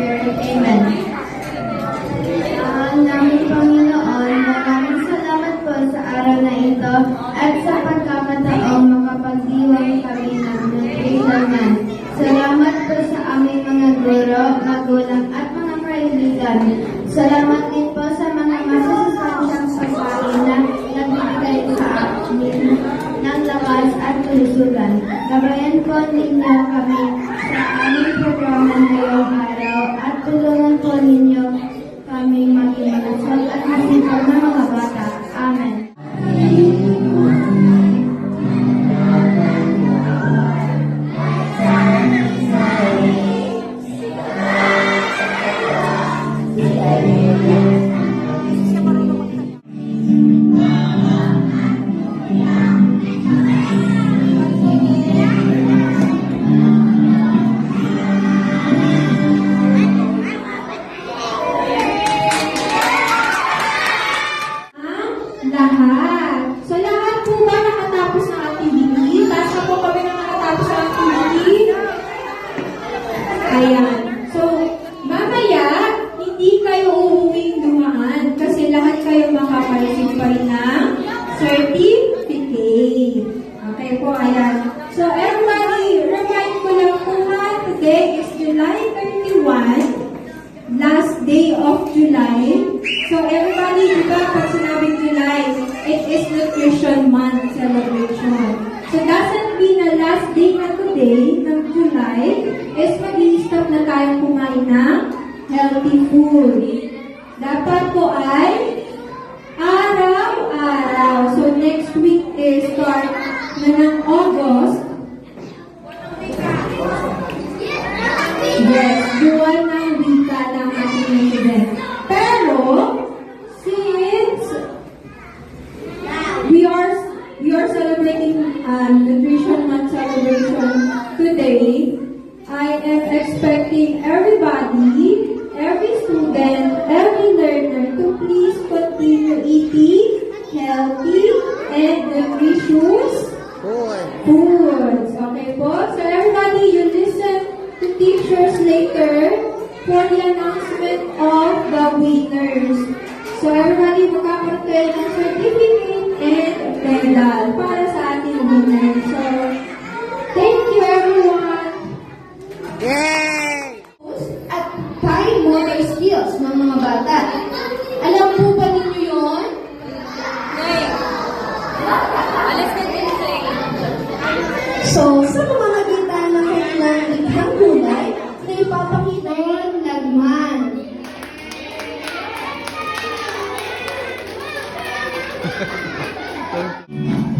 Spirit. Amen. Ang naming Panginoon, maraming salamat po sa araw na ito at sa pagkakataong makapagdiwang kami ng nutrition month. Salamat po sa aming mga guro, magulang at mga kaibigan. Salamat din po sa mga masusustansiyang pagkain na nagbibigay sa amin ng lakas at kalusugan. Gabayan po ninyo kami sa aming programa ngayong araw at tulungan po ninyo kami maging malusog at masipag na mga bata. Amen. Lahat. So, lahat po ba nakatapos ng activity? Taas na po kami na nakatapos ng activity. Ayan. So, mamaya, hindi kayo uuwing dumaan kasi lahat kayo makapalisip pa rin ng certificate. Okay po, ayan. So, everybody, remind ko lang po ha, today is July 31, last day of July. So, everybody, diba, pag sinabing July, it is Nutrition Month celebration. So, doesn't mean na last day na today, ng July, is mag-i-stop na tayong kumain ng healthy food. Dapat po ay araw-araw. So, next week is start na ng August. Yes, buwan ng wika ng ating event. Pero, since we are celebrating Nutrition Month celebration today, I am expecting everybody, every student, every learner to please continue eating healthy and nutritious foods. Okay po? So everybody, you listen to teachers later for the announcement of the winners. So everybody, magkakaroon tayo ng certificate and medal para sa ating winners. So, thank you everyone! Yay! At fine motor skills ng mga bata. Alam po ba ninyo yun? So, sa pamamagitan ng kanilang ikhang kulay, na ipapakita yung lagman. Yeah.